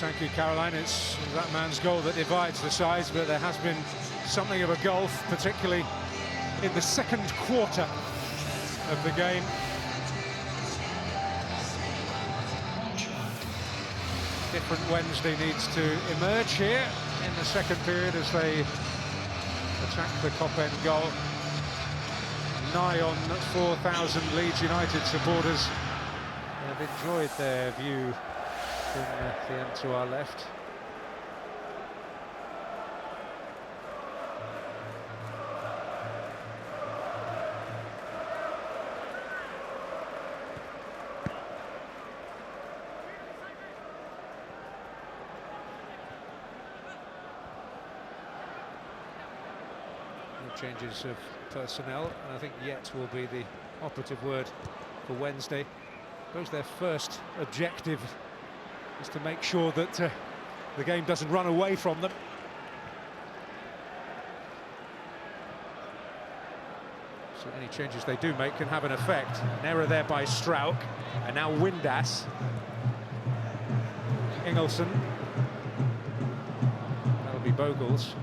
thank you, Caroline. It's that man's goal that divides the sides, but there has been something of a gulf, particularly in the second quarter of the game. Different Wednesday needs to emerge here in the second period as they attack the Kop End goal. Nigh on 4,000 Leeds United supporters have enjoyed their view from the end to our left. Changes of personnel, and I think yet will be the operative word for Wednesday. I suppose their first objective is to make sure that the game doesn't run away from them. So any changes they do make can have an effect. An error there by Strauch, and now Windass. Ingelsson. That'll be Bogles.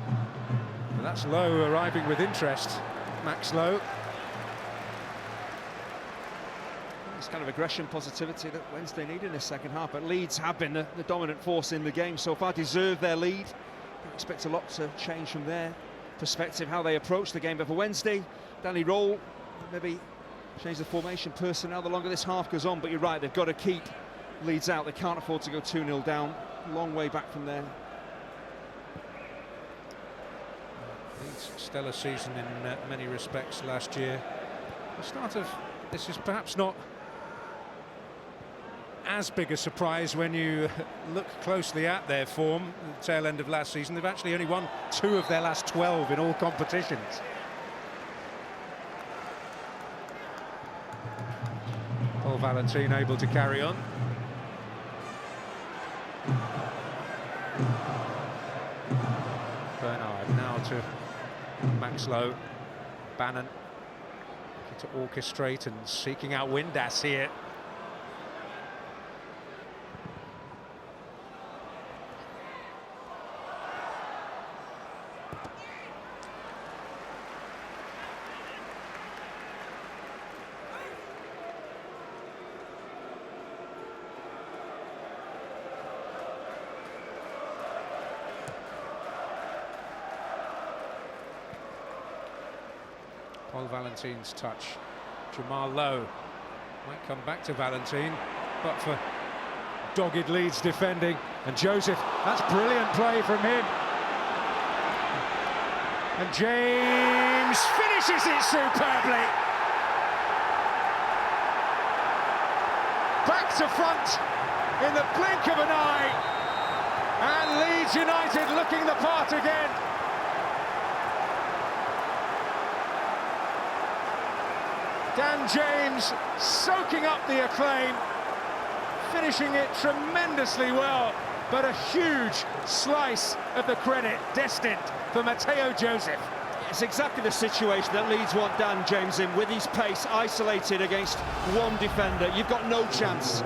And that's Lowe arriving with interest, Max Lowe. It's kind of aggression, positivity that Wednesday need in the second half, but Leeds have been the dominant force in the game so far, deserve their lead. I expect a lot to change from their perspective, how they approach the game. But for Wednesday, Danny Roll, maybe change the formation, personnel the longer this half goes on, but you're right, they've got to keep Leeds out. They can't afford to go 2-0 down, long way back from there. Stellar season in many respects last year. The start of this is perhaps not as big a surprise when you look closely at their form. The tail end of last season, they've actually only won 2 of their last 12 in all competitions. Paul Valentin able to carry on. Bernard now to Max Lowe. Bannon to orchestrate and seeking out Windass here. Paul Valentin's touch. Jamal Lowe might come back to Valentin, but for dogged Leeds defending. And Joseph, that's brilliant play from him. And James finishes it superbly. Back to front in the blink of an eye. And Leeds United looking the part again. Dan James soaking up the acclaim, finishing it tremendously well, but a huge slice of the credit destined for Mateo Joseph. It's exactly the situation that Leeds want Dan James in, with his pace isolated against one defender. You've got no chance.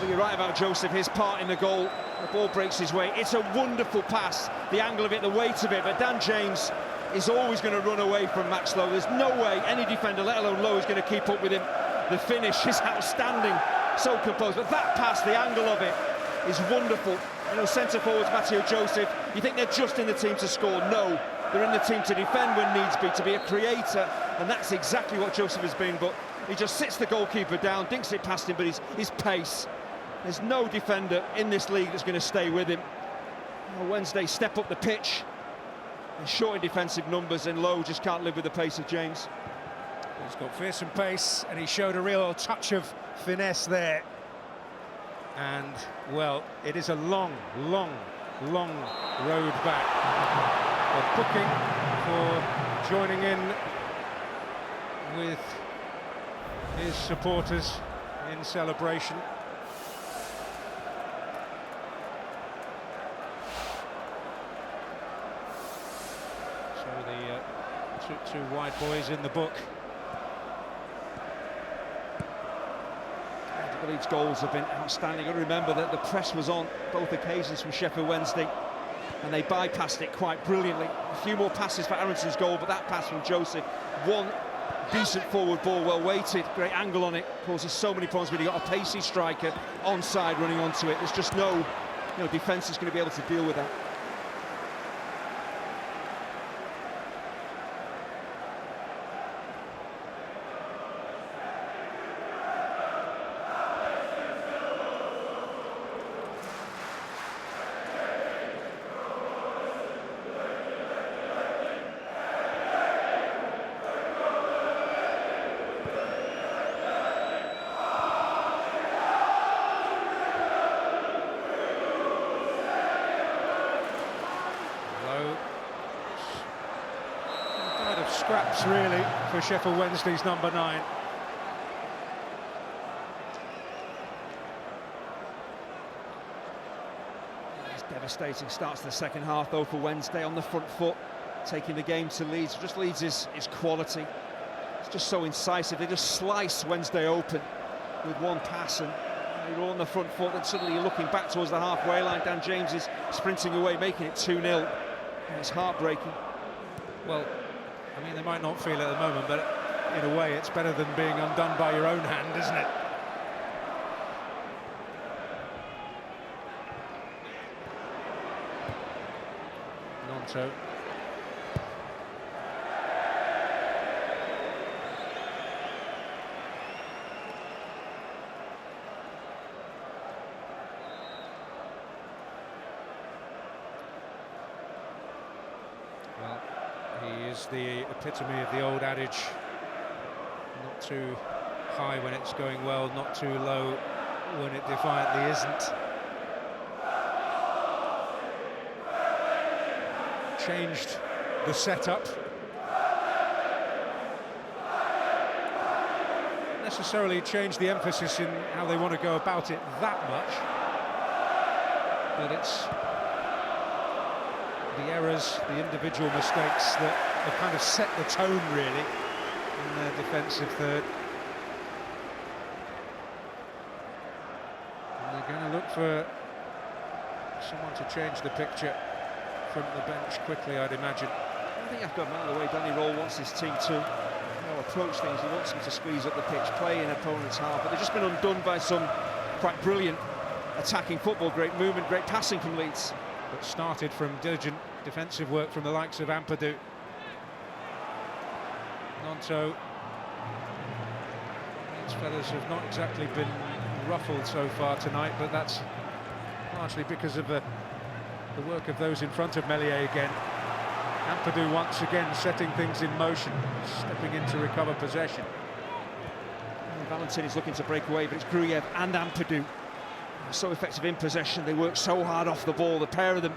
But you're right about Joseph, his part in the goal. The ball breaks his way. It's a wonderful pass, the angle of it, the weight of it, but Dan James is always going to run away from Max Lowe. There's no way any defender, let alone Lowe, is going to keep up with him. The finish is outstanding, so composed. But that pass, the angle of it, is wonderful. You know, centre forwards, Mateo Joseph, you think they're just in the team to score? No, they're in the team to defend when needs be, to be a creator, and that's exactly what Joseph has been. But he just sits the goalkeeper down, dinks it past him, but his pace. There's no defender in this league that's going to stay with him. Wednesday step up the pitch. Short in defensive numbers, and Lowe just can't live with the pace of James. He's got fearsome pace, and he showed a real touch of finesse there. And, well, it is a long, long, long road back. A booking for joining in with his supporters in celebration. Two wide boys in the book. Got Leeds goals have been outstanding. You've got to remember that the press was on both occasions from Sheffield Wednesday, and they bypassed it quite brilliantly. A few more passes for Aronson's goal, but that pass from Joseph, one decent forward ball, well weighted, great angle on it, causes so many problems when you've got a pacey striker onside running onto it. There's just no defence that's going to be able to deal with that. Scraps really for Sheffield Wednesday's number 9. It's devastating start to the second half though for Wednesday on the front foot, taking the game to Leeds. Just Leeds is quality. It's just so incisive. They just slice Wednesday open with one pass, and they're all on the front foot, and suddenly you're looking back towards the halfway line. Dan James is sprinting away, making it 2-0. And it's heartbreaking. Well, I mean, they might not feel it at the moment, but in a way it's better than being undone by your own hand, isn't it? Nonto. Well, he is the epitome of the old adage, not too high when it's going well, not too low when it defiantly isn't. Changed the setup. Not necessarily changed the emphasis in how they want to go about it that much, but it's the errors, the individual mistakes that have kind of set the tone really in their defensive third. And they're going to look for someone to change the picture from the bench quickly, I'd imagine. I think I've got him out of the way. Danny Roll wants his team to approach things. He wants them to squeeze up the pitch, play in opponent's half, but they've just been undone by some quite brilliant attacking football. Great movement, great passing from Leeds. But started from diligent defensive work from the likes of Ampadu. Nonto. These fellas have not exactly been ruffled so far tonight, but that's largely because of the work of those in front of Meslier again. Ampadu once again setting things in motion, stepping in to recover possession. Valentin is looking to break away, but it's Gruyev and Ampadu. So effective in possession, they work so hard off the ball, the pair of them,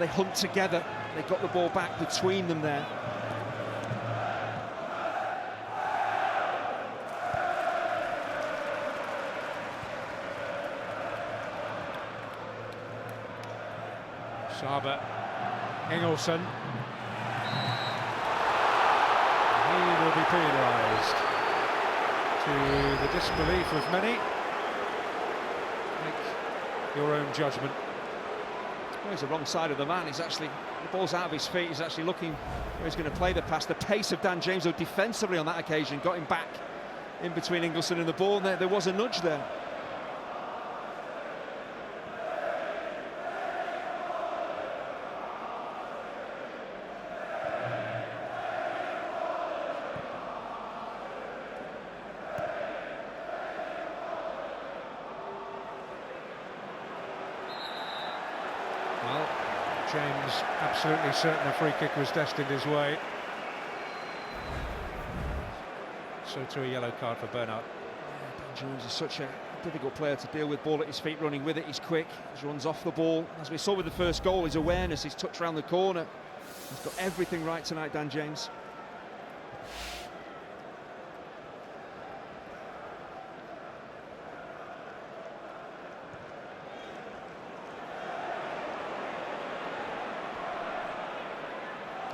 they hunt together, they got the ball back between them there. Saba, Ingelsson. He will be penalised, to the disbelief of many. Make your own judgment. Well, he's the wrong side of the man. He's actually, the ball's out of his feet. He's actually looking where he's going to play the pass. The pace of Dan James, though, defensively on that occasion, got him back in between Ingelsson and the ball. And there was a nudge there. Well, James absolutely certain a free kick was destined his way. So to a yellow card for Bernard. Dan James is such a difficult player to deal with. Ball at his feet, running with it, he's quick, he runs off the ball. As we saw with the first goal, his awareness, his touch around the corner. He's got everything right tonight, Dan James.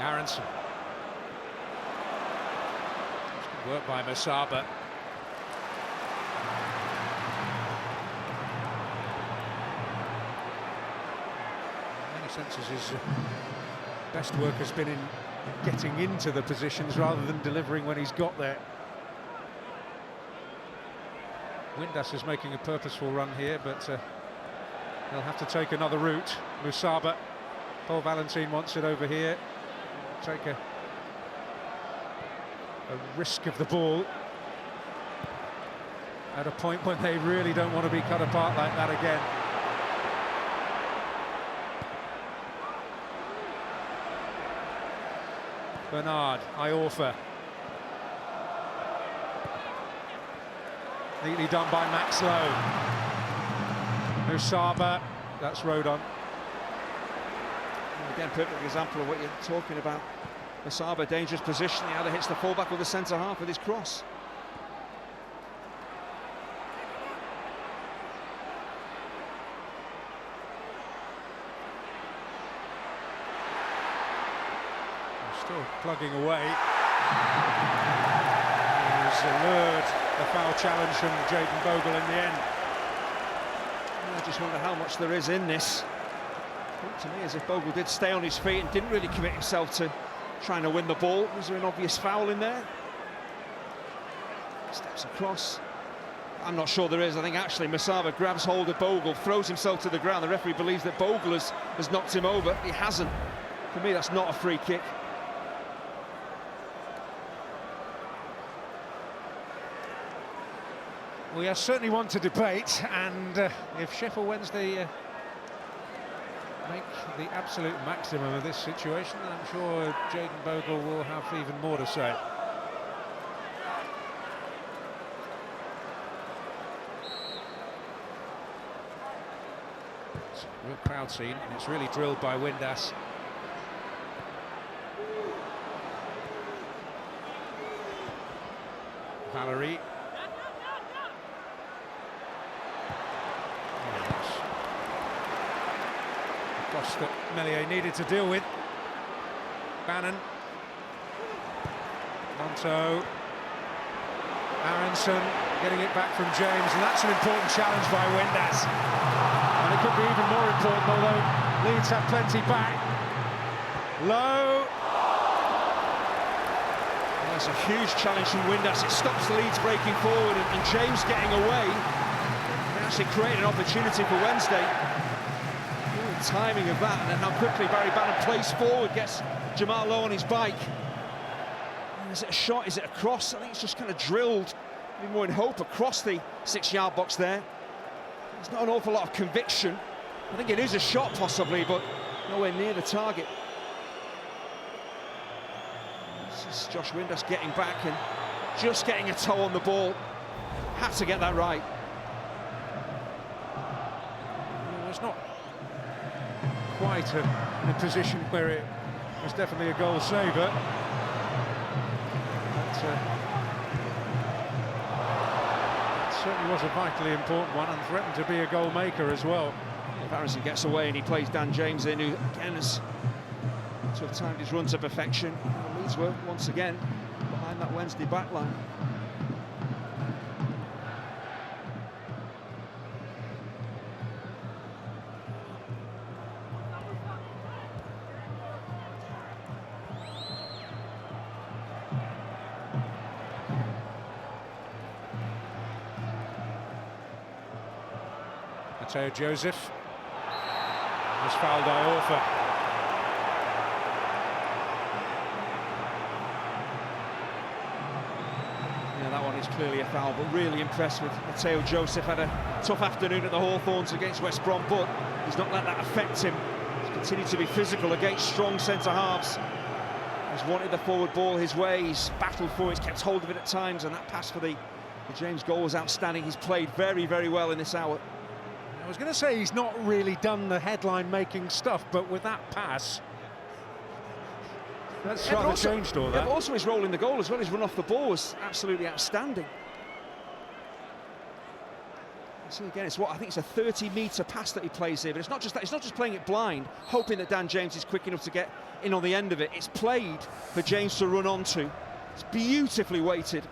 Aronson. Work by Masaba. senses his best work has been in getting into the positions rather than delivering when he's got there. Windass is making a purposeful run here, but they'll have to take another route. Musaba, Paul Valentin wants it over here. Take a risk of the ball at a point when they really don't want to be cut apart like that again. Bernard, Iorfa. Neatly done by Max Lowe. Musaba, that's Rodon. Again, perfect example of what you're talking about. Musaba, dangerous position. He either hits the fullback or the centre half with his cross. Still plugging away. He's lured a foul challenge from Jayden Bogle in the end. I just wonder how much there is in this. It looked to me as if Bogle did stay on his feet and didn't really commit himself to trying to win the ball. Was there an obvious foul in there? Steps across. I'm not sure there is. I think actually Musaba grabs hold of Bogle, throws himself to the ground. The referee believes that Bogle has knocked him over. He hasn't. For me, that's not a free kick. We are certainly one to debate, and if Sheffield Wednesday make the absolute maximum of this situation, then I'm sure Jayden Bogle will have even more to say. It's a real crowd scene, and it's really drilled by Windass. Valerie. Cross that Meslier needed to deal with. Bannon. Monto. Aronson getting it back from James, and that's an important challenge by Windass. And it could be even more important, although Leeds have plenty back. Low. That's a huge challenge from Windass. It stops Leeds breaking forward and James getting away. They actually create an opportunity for Wednesday. Timing of that, and then how quickly Barry Bannon plays forward, gets Jamal Lowe on his bike. Is it a shot? Is it a cross? I think it's just kind of drilled, maybe more in hope, across the 6-yard box there. There's not an awful lot of conviction. I think it is a shot possibly, but nowhere near the target. This is Josh Windass getting back and just getting a toe on the ball. Had to get that right. It's not quite in a position where it was definitely a goal saver, but it certainly was a vitally important one and threatened to be a goal maker as well. If Aronson gets away and he plays Dan James in, who again has sort of timed his run to perfection. Leeds were once again behind that Wednesday backline. Mateo Joseph has fouled Iorfa. Yeah, that one is clearly a foul, but really impressed with Mateo Joseph. Had a tough afternoon at the Hawthorns against West Brom, but he's not let that affect him. He's continued to be physical against strong centre-halves. He's wanted the forward ball his way, he's battled for it, he's kept hold of it at times, and that pass for the James goal was outstanding. He's played very, very well in this hour. I was going to say he's not really done the headline-making stuff, but with that pass, that's rather changed all that. Yeah, but also his role in the goal as well. His run off the ball was absolutely outstanding. See again, it's what I think it's a 30-metre pass that he plays here, but it's not just that. It's not just playing it blind, hoping that Dan James is quick enough to get in on the end of it. It's played for James to run onto. It's beautifully weighted.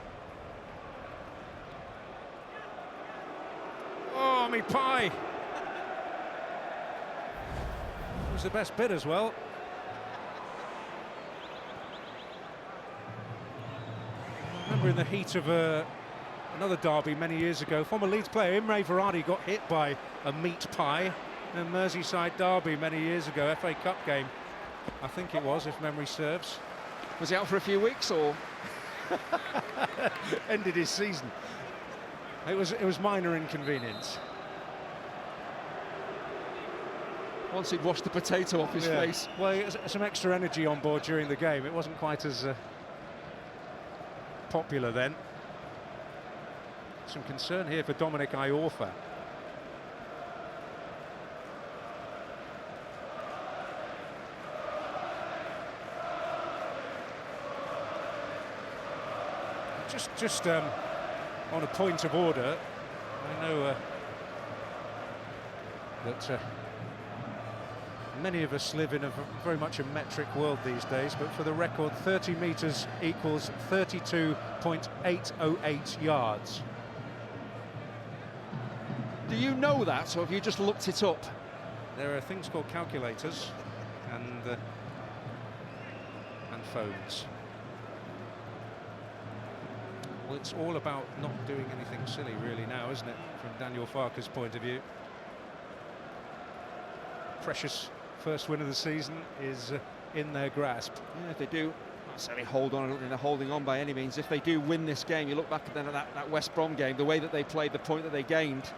Oh, me pie! was the best bit as well. I remember in the heat of another derby many years ago, former Leeds player Imre Varadi got hit by a meat pie in a Merseyside derby many years ago, FA Cup game, I think it was, if memory serves. Was he out for a few weeks, or ended his season? It was minor inconvenience. Once he'd washed the potato off his face. Well, he had some extra energy on board during the game. It wasn't quite as popular then. Some concern here for Dominic Iorfa. Just on a point of order, I know that many of us live in a very much a metric world these days, but for the record, 30 metres equals 32.808 yards. Do you know that, or have you just looked it up? There are things called calculators and phones. Well, it's all about not doing anything silly, really, now, isn't it, from Daniel Farke's point of view? Precious first win of the season is in their grasp. Yeah, if they do, not necessarily hold on, I don't think they're holding on by any means. If they do win this game, you look back at that West Brom game, the way that they played, the point that they gained,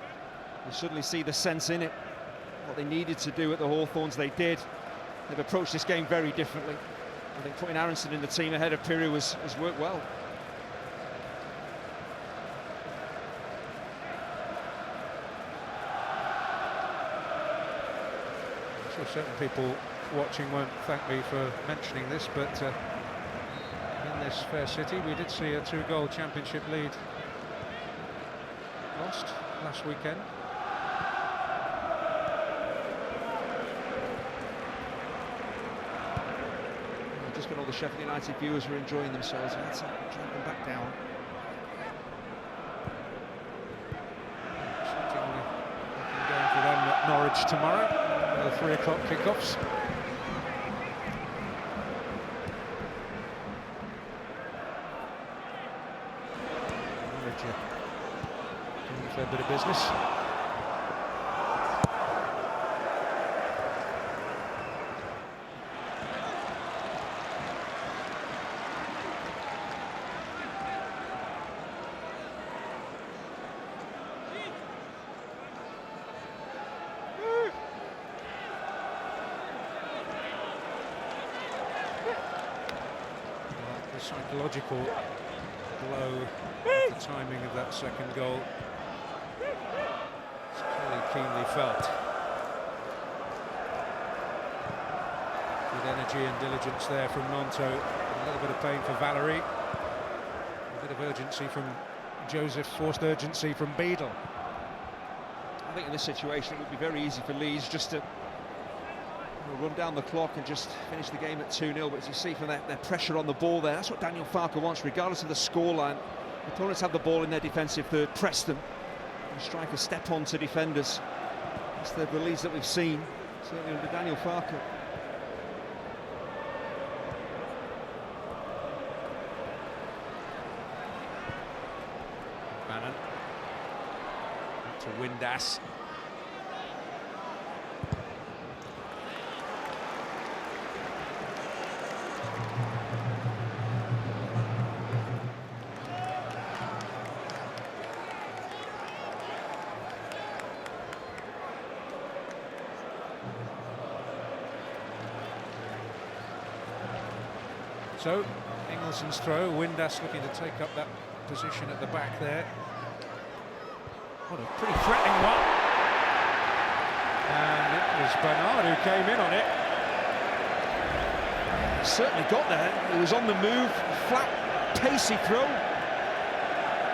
you suddenly see the sense in it. What they needed to do at the Hawthorns, they did. They've approached this game very differently. I think putting Aronson in the team ahead of Piru has worked well. I'm sure certain people watching won't thank me for mentioning this, but in this fair city we did see a 2-goal championship lead lost last weekend. Just got all the Sheffield United viewers who are enjoying themselves. Let's drag them back down. Something going for them at Norwich tomorrow. The 3 o'clock kickoffs. Norwich doing a fair bit of business. Psychological blow, the timing of that second goal. It's clearly keenly felt. Good energy and diligence there from Monto. A little bit of pain for Valerie. A bit of urgency from Joseph, forced urgency from Beadle. I think in this situation it would be very easy for Leeds just to run down the clock and just finish the game at 2-0, but as you see from their pressure on the ball there, that's what Daniel Farke wants, regardless of the scoreline. Opponents have the ball in their defensive third, press them, and strikers step on to defenders. That's the release that we've seen, certainly under Daniel Farke. Bannon to Windass. So, Ingelson's throw, Windass looking to take up that position at the back there. What a pretty threatening one. And it was Bernard who came in on it. Certainly got there, he was on the move, flat, pacey throw.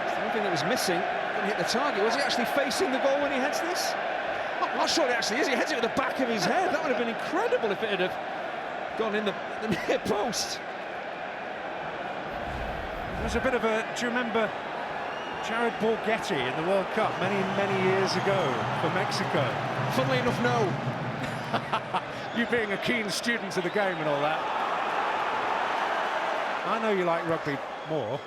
It's the one thing that was missing, didn't hit the target. Was he actually facing the goal when he heads this? I'm not sure it actually is, he heads it with the back of his head. That would have been incredible if it had gone in the near post. It was a bit of a, do you remember Jared Borghetti in the World Cup many years ago for Mexico? Funnily enough, no. You being a keen student of the game and all that. I know you like rugby more.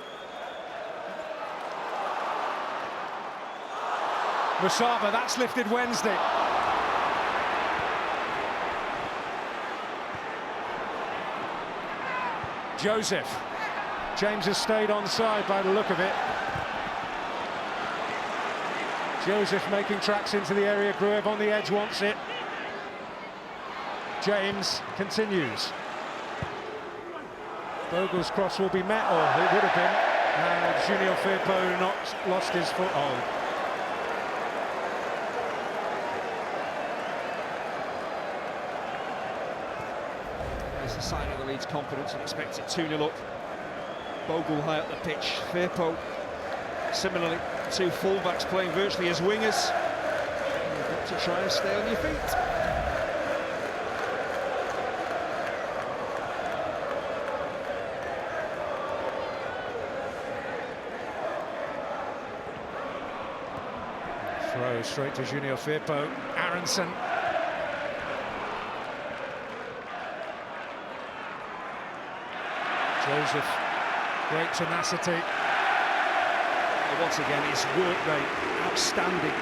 Musaba, that's lifted Wednesday. Joseph. James has stayed onside by the look of it. Joseph making tracks into the area. Gruev on the edge wants it. James continues. Bogle's cross will be met, or it would have been. And Junior Firpo not lost his foothold. It's a sign of the Leeds' confidence and expects it 2-0 up. Bogle high up the pitch. Firpo similarly, two fullbacks playing virtually as wingers. You've got to try and stay on your feet. Throw straight to Junior Firpo. Aronson. Joseph, great tenacity. Once again, his work rate outstanding.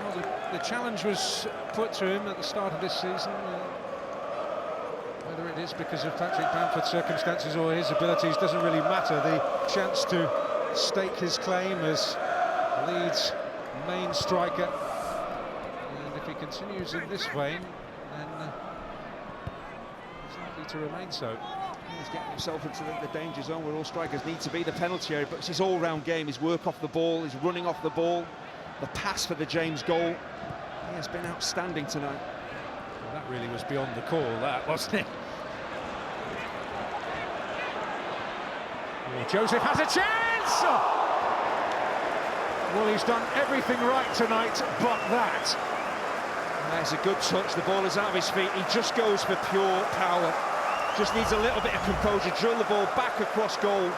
Well, the challenge was put to him at the start of this season. Whether it is because of Patrick Bamford's circumstances or his abilities doesn't really matter. The chance to stake his claim as Leeds' main striker. And if he continues in this vein, then he's likely to remain so. He's getting himself into the danger zone where all strikers need to be, the penalty area, but it's his all-round game, his work off the ball, his running off the ball, the pass for the James goal. He has been outstanding tonight. Well, that really was beyond the call, that, wasn't it? Oh, Joseph has a chance! Oh. Well, he's done everything right tonight, but that. There's a good touch, the ball is out of his feet, he just goes for pure power. Just needs a little bit of composure, drill the ball back across goal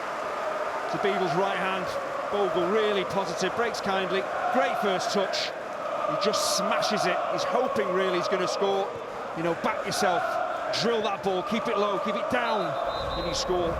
to Beadle's right hand. Bogle really positive, breaks kindly, great first touch. He just smashes it, he's hoping really he's going to score. You know, back yourself, drill that ball, keep it low, keep it down, and you score.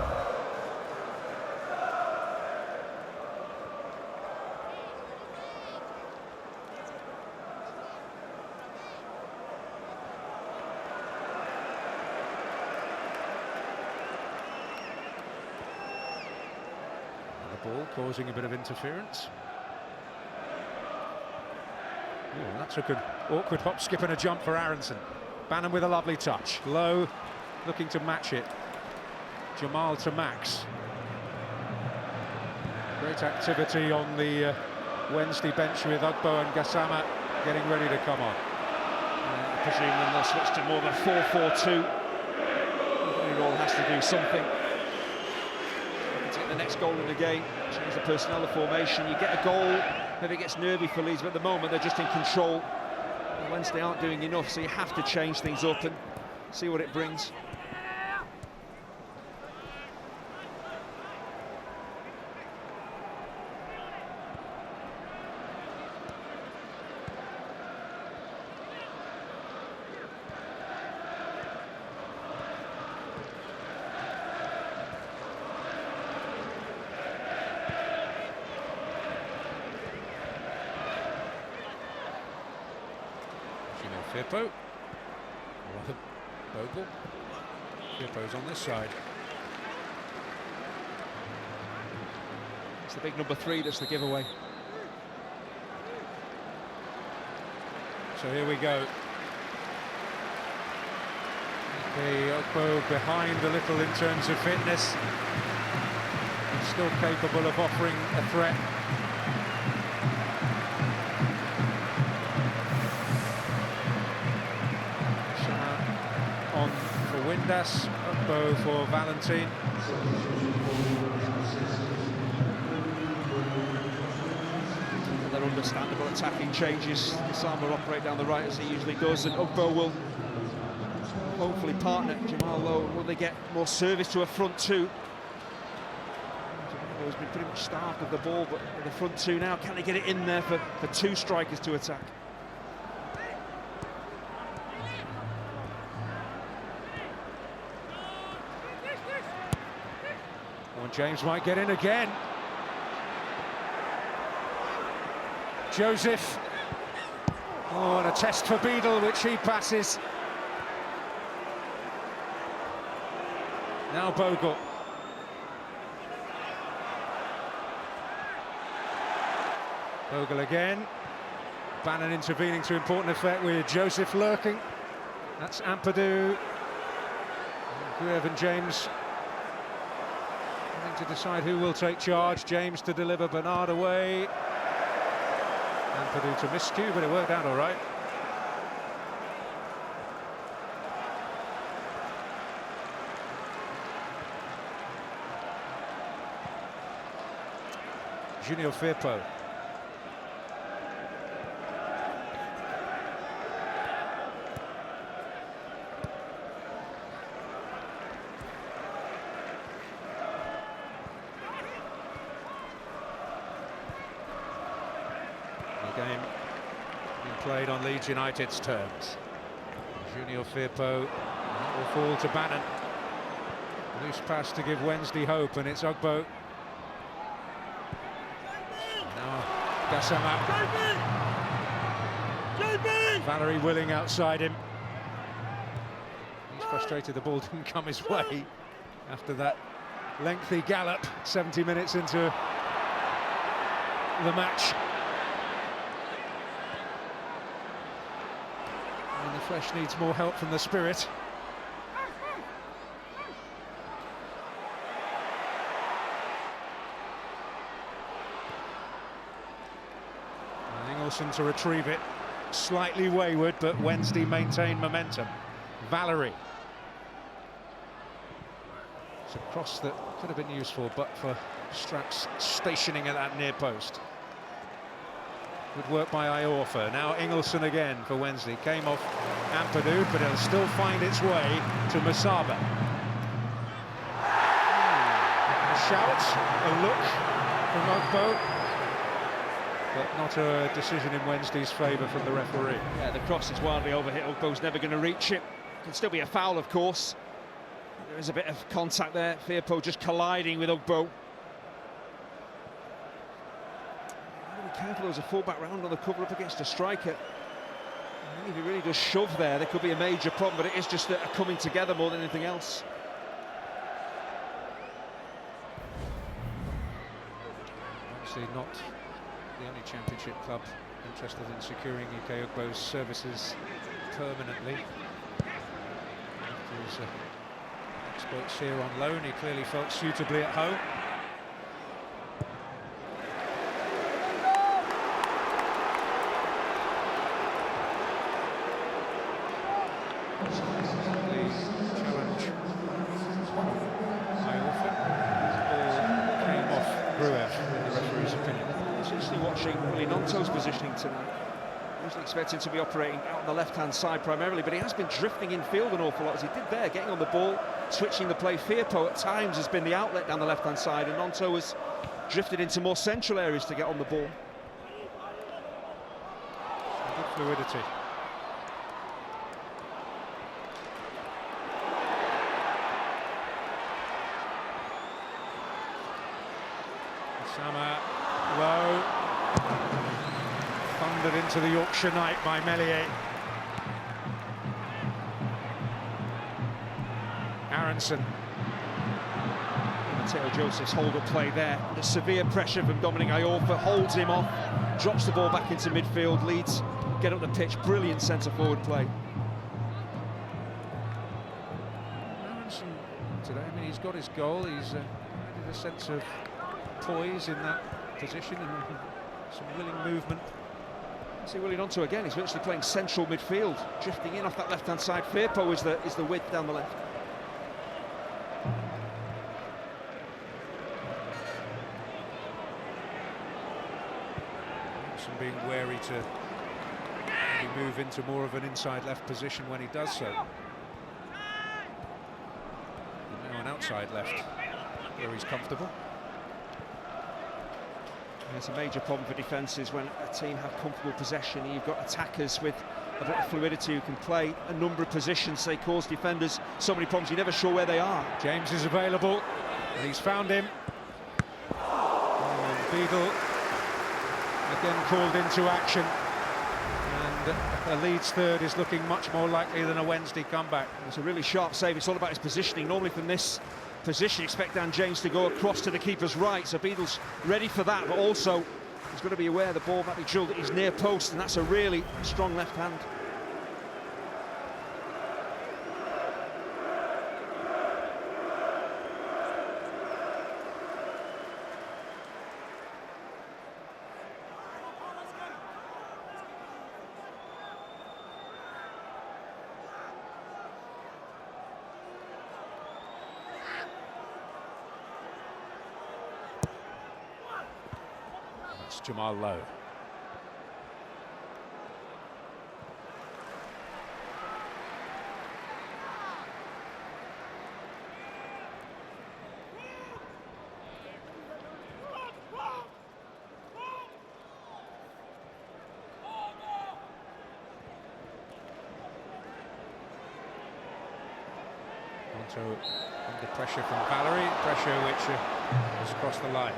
Ball causing a bit of interference. Oh, that took an awkward hop, skip and a jump for Aronson. Bannon with a lovely touch. Low, looking to match it. Jamal to Max. Great activity on the Wednesday bench with Ugbo and Gassama getting ready to come on. Presuming they'll switch to more of a 4-4-2. It all has to do something. The next goal in the game, change the personnel, the formation, you get a goal, maybe it gets nervy for Leeds, but at the moment they're just in control. Wednesday aren't doing enough, so you have to change things up and see what it brings. Firpo. Bogle. Firpo's on this side. It's the big number 3 that's the giveaway. So here we go. Okpo behind a little in terms of fitness. He's still capable of offering a threat. On for Windass, Okpo for Valentin. They're understandable attacking changes. Gassama will operate down the right as he usually does, and Okpo will hopefully partner Jamal Lowe. Will they get more service to a front two? has been pretty much starved of the ball, but the front two now, can they get it in there for two strikers to attack? Well, James might get in again. Joseph. Oh, and a test for Beadle, which he passes. Now Bogle. Bogle again. Bannon intervening to important effect with Joseph lurking. That's Ampadu. Gruev and James having to decide who will take charge. James to deliver, Bernard away. Ampadu to miscue, but it worked out all right. Junior Firpo. The game being played on Leeds United's terms. Junior Firpo, that will fall to Bannon. Loose pass to give Wednesday hope, and it's Ugbo. Now Gassama. Valerie Willing outside him. He's frustrated the ball didn't come his way after that lengthy gallop 70 minutes into the match. And the flesh needs more help from the spirit. Ingleson to retrieve it, slightly wayward, but Wednesday maintained momentum. Valerie. It's a cross that could have been useful, but for Strax stationing at that near post. Good work by Iorfa. Now Ingleson again for Wednesday. Came off Ampadu, but it'll still find its way to Masaba. A shout, a look from Ugbo, but not a decision in Wednesday's favour from the referee. Yeah, the cross is wildly overhit. Ugbo's never going to reach it. Can still be a foul, of course. There is a bit of contact there. Firpo just colliding with Ugbo. Be careful as a fullback round on the cover up against a striker. I think if he really does shove there could be a major problem, but it is just a coming together more than anything else. Obviously not the only championship club interested in securing UK Ugbo's services permanently. After his exploits here on loan, he clearly felt suitably at home. Challenge Iorfa. Ball came off Gruev, in the referee's opinion. Essentially watching Willie Nonto's positioning tonight. Usually expecting to be operating out on the left-hand side primarily, but he has been drifting in field an awful lot, as he did there, getting on the ball, switching the play. Firpo at times has been the outlet down the left-hand side, and Nonto has drifted into more central areas to get on the ball. Good fluidity. Sama low, thundered into the Yorkshire night by Meslier. Aronson. Mateo Joseph's hold-up play there. The severe pressure from Dominic Iorfa holds him off, drops the ball back into midfield. Leeds get up the pitch. Brilliant centre-forward play. Aronson today, I mean, he's got his goal. He's added a sense of poise in that position and some willing movement. See Willie Nonto again, he's virtually playing central midfield, drifting in off that left-hand side. Firpo is the width down the left. Aronson being wary to maybe move into more of an inside left position when he does so. And now an outside left, where he's comfortable. It's a major problem for defences when a team have comfortable possession and you've got attackers with a bit of fluidity who can play a number of positions. They cause defenders so many problems, you're never sure where they are. James is available, and he's found him. And Beadle again called into action, and a Leeds third is looking much more likely than a Wednesday comeback. It's a really sharp save. It's all about his positioning. Normally from this position, you expect Dan James to go across to the keeper's right, so Beadle's ready for that, but also he's got to be aware the ball might be drilled at his near post, and that's a really strong left hand. Jamal Lowe. Under pressure from Valerie, pressure which has crossed the line.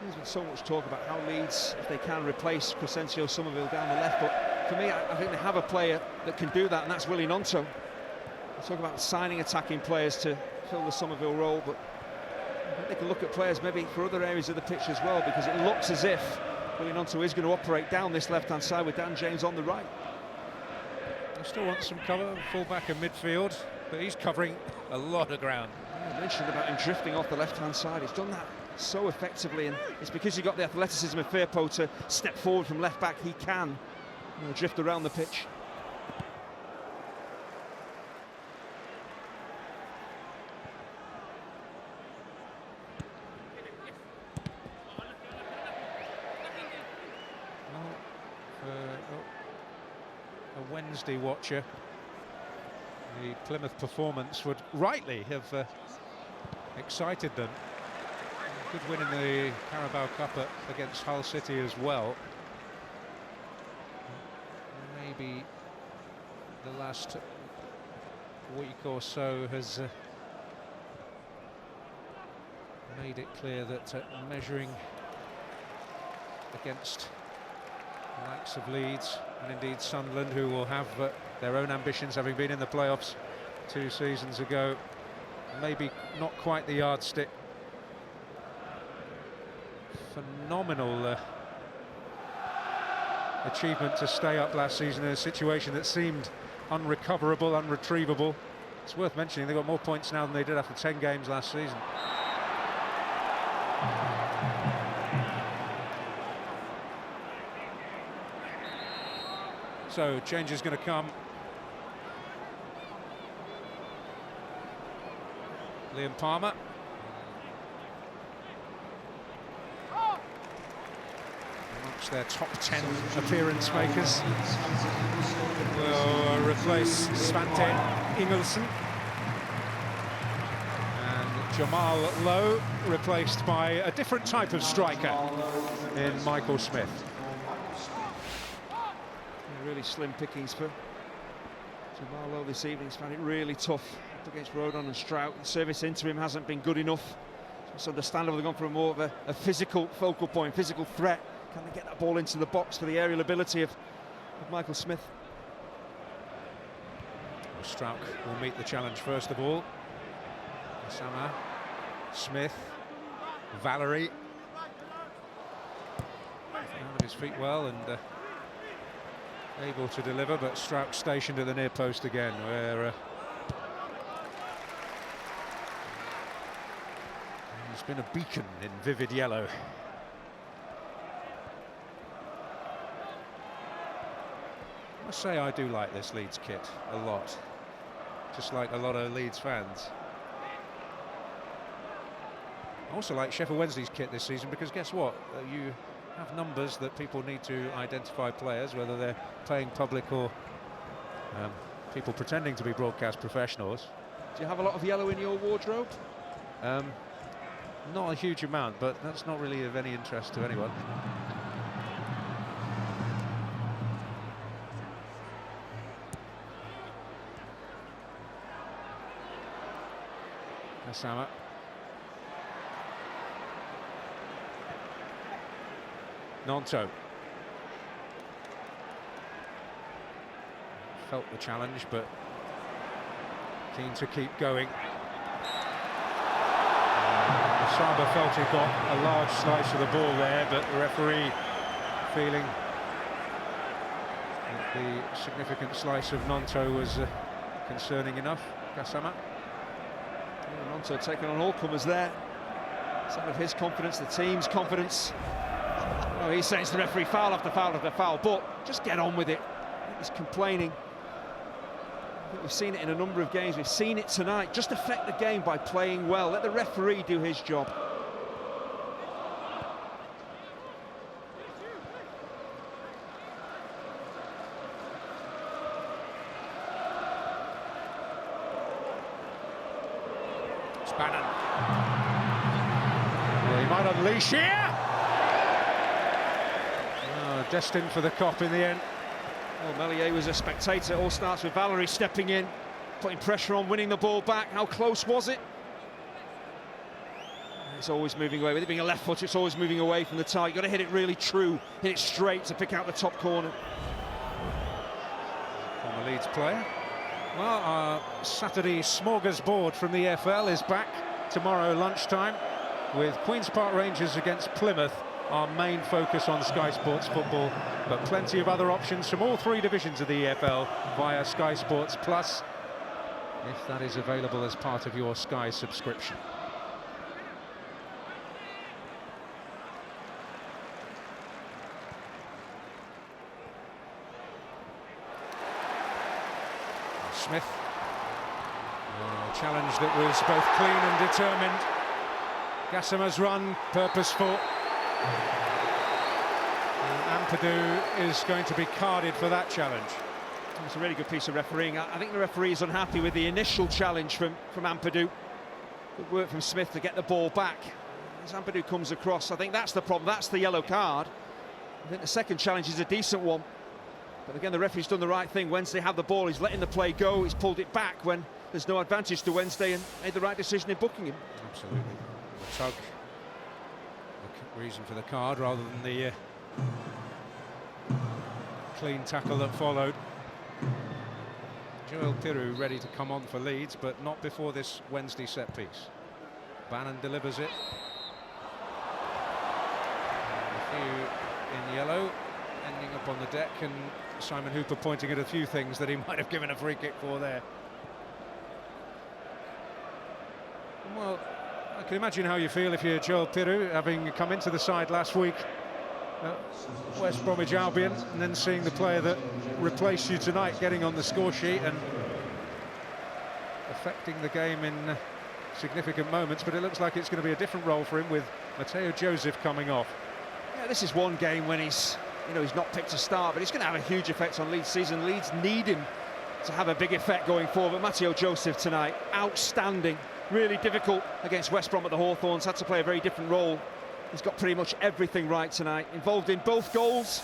There's been so much talk about how Leeds, if they can, replace Crescencio Somerville down the left, but for me, I think they have a player that can do that, and that's Willie Gnonto. They talk about signing attacking players to fill the Somerville role, but I think they can look at players maybe for other areas of the pitch as well, because it looks as if Willie Gnonto is going to operate down this left-hand side with Dan James on the right. He still wants some cover, full-back and midfield, but he's covering a lot of ground. I mentioned about him drifting off the left-hand side. He's done that so effectively, and it's because he got the athleticism of Firpo to step forward from left back. He can drift around the pitch. A Wednesday watcher, the Plymouth performance would rightly have excited them. Good win in the Carabao Cup against Hull City as well. Maybe the last week or so has made it clear that measuring against the likes of Leeds and indeed Sunderland, who will have their own ambitions, having been in the playoffs 2 seasons ago, maybe not quite the yardstick. Phenomenal achievement to stay up last season in a situation that seemed unrecoverable, unretrievable. It's worth mentioning they got more points now than they did after 10 games last season. So change is going to come. Liam Palmer. Amongst their top 10 appearance makers. Will replace Svante Ingelsson. And Jamal Lowe replaced by a different type of striker in Michael Smith. Really slim pickings for Jamal Lowe this evening. He's found it really tough up against Rodon and Strout. The service into him hasn't been good enough. It's understandable they've gone for more of a physical focal point, physical threat. Can they get that ball into the box for the aerial ability of Michael Smith? Well, Strout will meet the challenge first of all. Osama, Smith, Valerie. Found his feet well and able to deliver, but Strout stationed at the near post again, where he's been a beacon in vivid yellow. I must say I do like this Leeds kit a lot, just like a lot of Leeds fans. I also like Sheffield Wednesday's kit this season because guess what? You have numbers that people need to identify players, whether they're playing public or people pretending to be broadcast professionals. Do you have a lot of yellow in your wardrobe? Not a huge amount, but that's not really of any interest to anyone. Osama. Nonto. Felt the challenge, but keen to keep going. Saba felt he got a large slice of the ball there, but the referee feeling that the significant slice of Nonto was concerning enough. Gassama. Nonto taking on all comers there. Some of his confidence, the team's confidence. Oh, he's saying to the referee, foul after foul after foul, but just get on with it. He's complaining. I think we've seen it in a number of games. We've seen it tonight. Just affect the game by playing well. Let the referee do his job. Bannon. Well, he might unleash here. Oh, destined for the cop in the end. Well, Melier was a spectator. It all starts with Valerie stepping in, putting pressure on, winning the ball back. How close was it? It's always moving away. With it being a left foot, it's always moving away from the target. You've got to hit it really true, hit it straight to pick out the top corner. Former Leeds player. Well, our Saturday smorgasbord from the EFL is back tomorrow lunchtime with Queen's Park Rangers against Plymouth, our main focus on Sky Sports football, but plenty of other options from all three divisions of the EFL via Sky Sports Plus, if that is available as part of your Sky subscription. Smith, a challenge that was both clean and determined. Gassama's run, purposeful. And Ampadu is going to be carded for that challenge. It's a really good piece of refereeing. I think the referee is unhappy with the initial challenge from Ampadu. Good work from Smith to get the ball back. As Ampadu comes across, I think that's the problem, that's the yellow card. I think the second challenge is a decent one. But again, the referee's done the right thing. Wednesday had the ball, he's letting the play go, he's pulled it back when there's no advantage to Wednesday and made the right decision in booking him. Absolutely. The tug, the reason for the card rather than the clean tackle that followed. Joel Piru ready to come on for Leeds, but not before this Wednesday set piece. Bannon delivers it. A few in yellow, ending up on the deck, and Simon Hooper pointing at a few things that he might have given a free kick for there. Well, I can imagine how you feel if you're Joel Piru, having come into the side last week at West Bromwich Albion, and then seeing the player that replaced you tonight getting on the score sheet and affecting the game in significant moments. But it looks like it's going to be a different role for him with Mateo Joseph coming off. Yeah, this is one game when he's not picked to start, but it's going to have a huge effect on Leeds' season. Leeds need him to have a big effect going forward. But Mateo Joseph tonight, outstanding. Really difficult against West Brom at the Hawthorns, had to play a very different role. He's got pretty much everything right tonight, involved in both goals.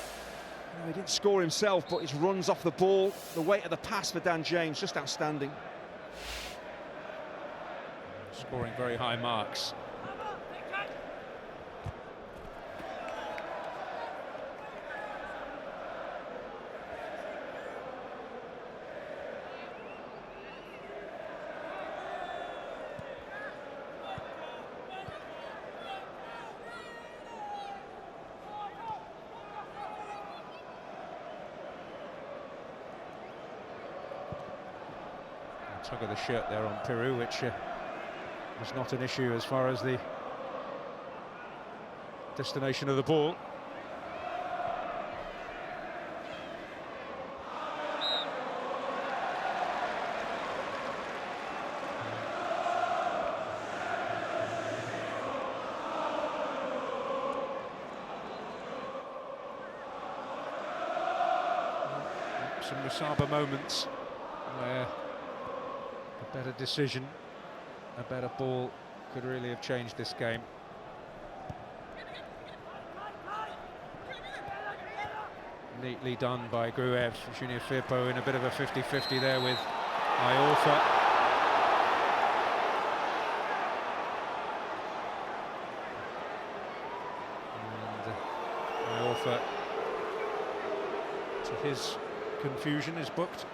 He didn't score himself, but his runs off the ball, the weight of the pass for Dan James, just outstanding. Scoring very high marks. Tug of the shirt there on Piru, which was not an issue as far as the destination of the ball. Some Musaba moments where the better decision, a better ball could really have changed this game. Neatly done by Gruev. Junior Firpo in a bit of a 50-50 there with Iorfa. And Iorfa, to his confusion, is booked.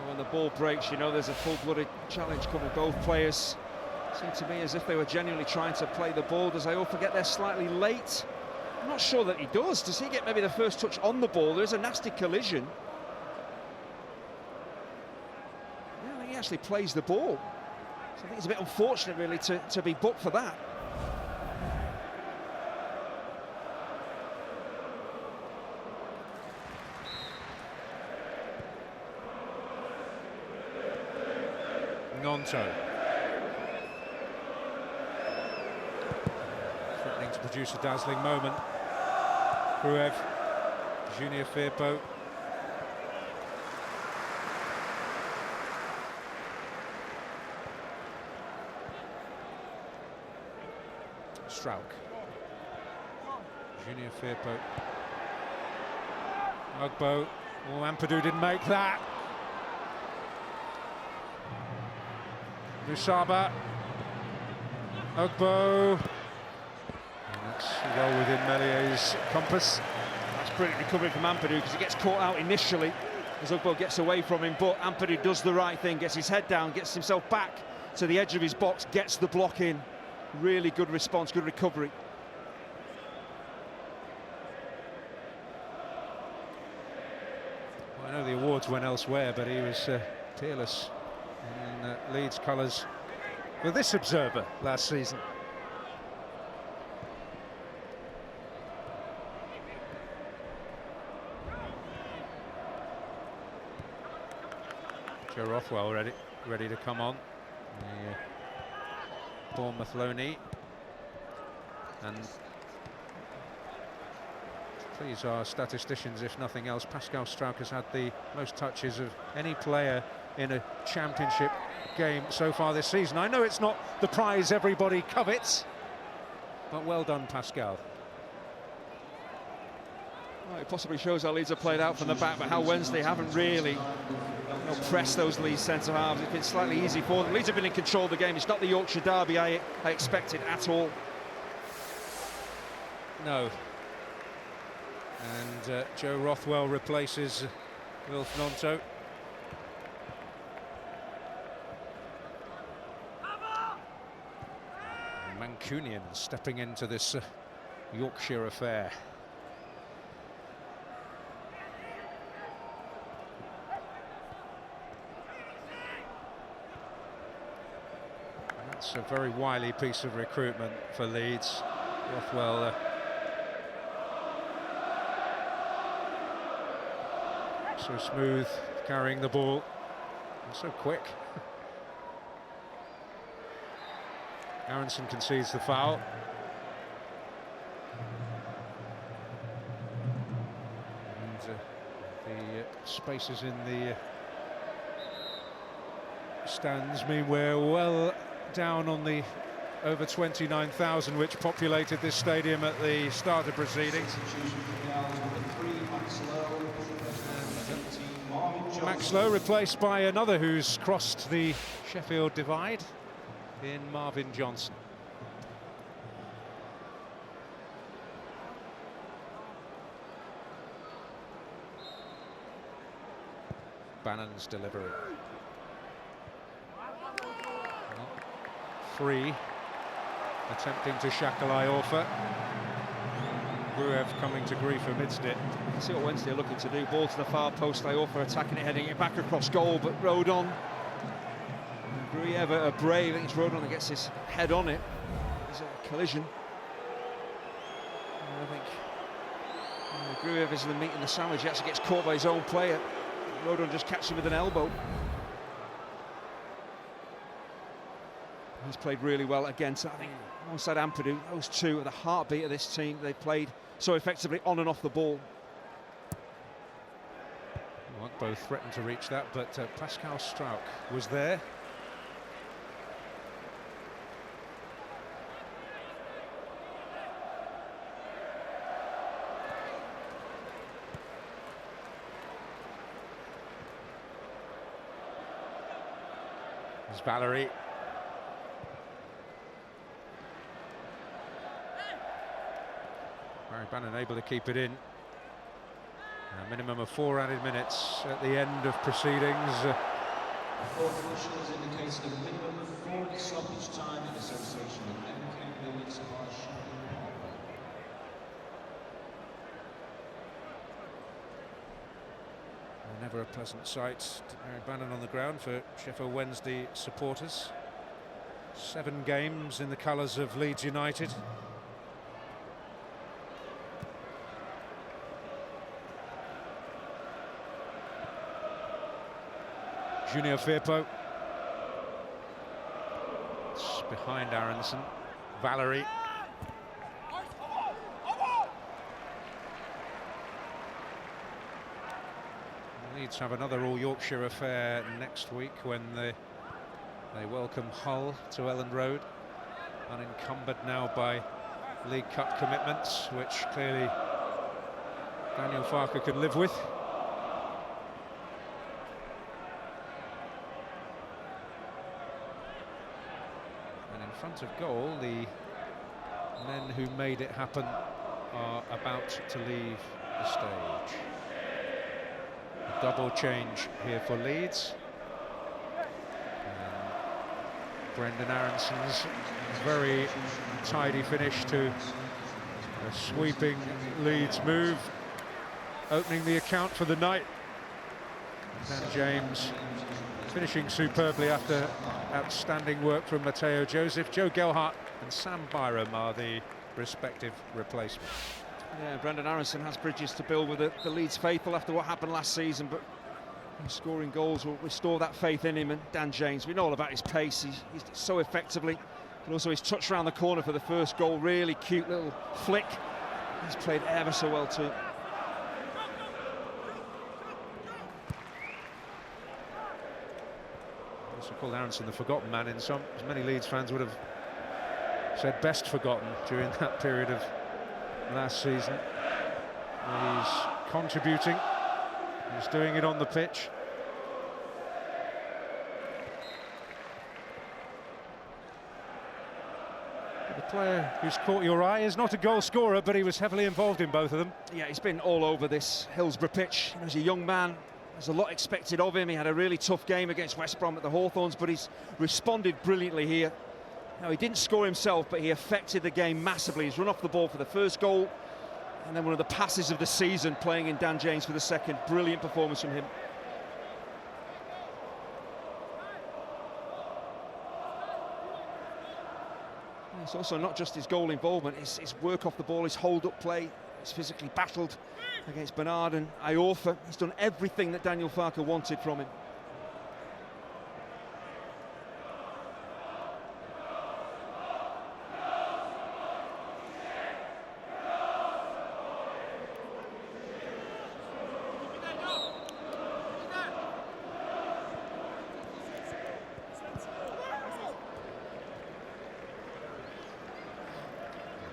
When the ball breaks, you know there's a full-blooded challenge coming. Both players seem to me as if they were genuinely trying to play the ball. Does Iorfa get there slightly late? I'm not sure that he does. Does he get maybe the first touch on the ball? There's a nasty collision. Yeah, I think he actually plays the ball. So I think it's a bit unfortunate, really, to be booked for that. Nonto. Threatening to produce a dazzling moment. Gruev, Junior Firpo. Strauk. Junior Firpo. Ugbo. Oh, Ampadu didn't make that. Lusaba. Ugbo. That's well within Mellier's compass. That's brilliant recovery from Ampadu because he gets caught out initially as Ugbo gets away from him, but Ampadu does the right thing, gets his head down, gets himself back to the edge of his box, gets the block in. Really good response, good recovery. Well, I know the awards went elsewhere, but he was peerless in Leeds colours for this observer last season. Joe Rothwell ready to come on. The Bournemouth loanee, and please our statisticians, if nothing else, Pascal Strauk has had the most touches of any player in a championship game so far this season. I know it's not the prize everybody covets, but well done, Pascal. Well, it possibly shows how Leeds have played out from the back, but how Wednesday haven't really pressed those Leeds centre-halves. It's been slightly easy for them. Leeds have been in control of the game. It's not the Yorkshire derby I expected at all. No. And Joe Rothwell replaces Wilf Gnonto. Mancunian stepping into this Yorkshire affair. That's a very wily piece of recruitment for Leeds. Rothwell so smooth carrying the ball and so quick. Aronson concedes the foul. And the spaces in the stands mean we're well down on the over 29,000 which populated this stadium at the start of proceedings. Max Lowe replaced by another who's crossed the Sheffield divide in Marvin Johnson. Bannon's delivery. Free, attempting to shackle Iorfa. Gruev coming to grief amidst it. You see what Wednesday are looking to do. Ball to the far post, Iorfa attacking it, heading it back across goal, but Rodon. Gruev are brave. I think it's Rodon that gets his head on it. There's a collision. And I think Gruev is the meat in the sandwich. He actually gets caught by his own player. Rodon just catches him with an elbow. He's played really well against, I think, alongside Ampadu. Those two are the heartbeat of this team. They played so effectively on and off the ball. both threatened to reach that, but Pascal Struijk was there. There's Valerie. Barry Bannon able to keep it in. A minimum of 4 added minutes at the end of proceedings. The fourth official has indicated a minimum of 4 stoppage time in association with MK Leeds by Sheffield. Never a pleasant sight. Barry Bannon on the ground for Sheffield Wednesday supporters. 7 games in the colours of Leeds United. Junior Firpo. It's behind Aronson. Valerie. Leeds have another All Yorkshire affair next week when they welcome Hull to Elland Road, unencumbered now by League Cup commitments, which clearly Daniel Farke can live with. And in front of goal, the men who made it happen are about to leave the stage. A double change here for Leeds. Brendan Aronson's very tidy finish to a sweeping Leeds move, opening the account for the night. Dan James finishing superbly after outstanding work from Matteo Joseph. Joe Gelhardt and Sam Byram are the respective replacements. Yeah, Brendan Aronson has bridges to build with the Leeds faithful after what happened last season, but scoring goals will restore that faith in him. And Dan James, we know all about his pace. He's so effectively, and also his touch around the corner for the first goal, really cute little flick. He's played ever so well too. Also called Aronson the forgotten man in some, as many Leeds fans would have said best forgotten during that period of last season. He's contributing. He's doing it on the pitch. The player who's caught your eye is not a goal scorer, but he was heavily involved in both of them. Yeah, he's been all over this Hillsborough pitch. As a young man, there's a lot expected of him. He had a really tough game against West Brom at the Hawthorns, but he's responded brilliantly here. Now, he didn't score himself, but he affected the game massively. He's run off the ball for the first goal, and then one of the passes of the season, playing in Dan James for the second. Brilliant performance from him. It's also not just his goal involvement, it's his work off the ball, his hold-up play. He's physically battled against Bernard and Iorfa. He's done everything that Daniel Farke wanted from him.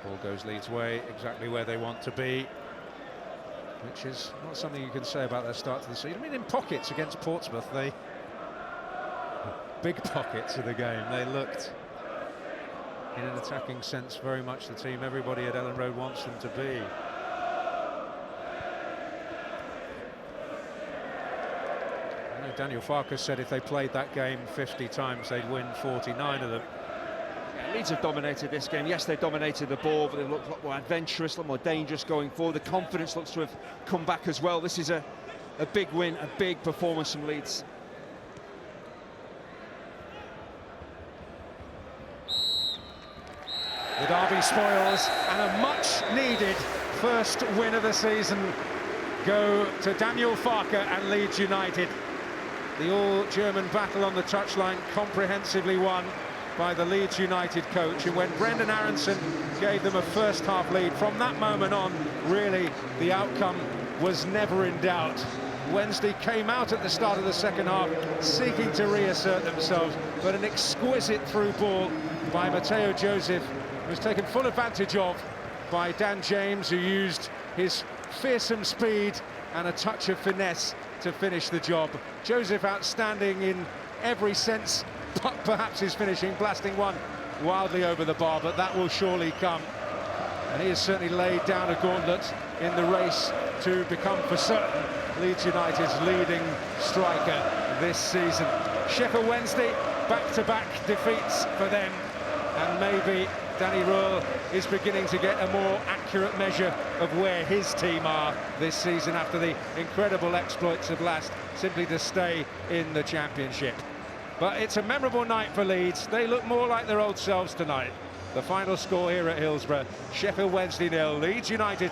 Ball goes Leeds' way, exactly where they want to be, which is not something you can say about their start to the season. I mean, in pockets against Portsmouth, big pockets of the game, they looked, in an attacking sense, very much the team everybody at Elland Road wants them to be. I know Daniel Farke said if they played that game 50 times, they'd win 49 of them. Leeds have dominated this game. Yes, they dominated the ball, but they've looked a lot more adventurous, a lot more dangerous going forward. The confidence looks to have come back as well. This is a big win, a big performance from Leeds. The derby spoils, and a much-needed first win of the season go to Daniel Farke and Leeds United. The all-German battle on the touchline comprehensively won by the Leeds United coach, and when Brendan Aronson gave them a first-half lead, from that moment on, really, the outcome was never in doubt. Wednesday came out at the start of the second half seeking to reassert themselves, but an exquisite through ball by Mateo Joseph was taken full advantage of by Dan James, who used his fearsome speed and a touch of finesse to finish the job. Joseph outstanding in every sense, but perhaps his finishing, blasting one wildly over the bar, but that will surely come. And he has certainly laid down a gauntlet in the race to become for certain Leeds United's leading striker this season. Sheffield Wednesday, back-to-back defeats for them, and maybe Danny Röhl is beginning to get a more accurate measure of where his team are this season after the incredible exploits of last, simply to stay in the Championship. But it's a memorable night for Leeds. They look more like their old selves tonight. The final score here at Hillsborough, Sheffield Wednesday 0, Leeds United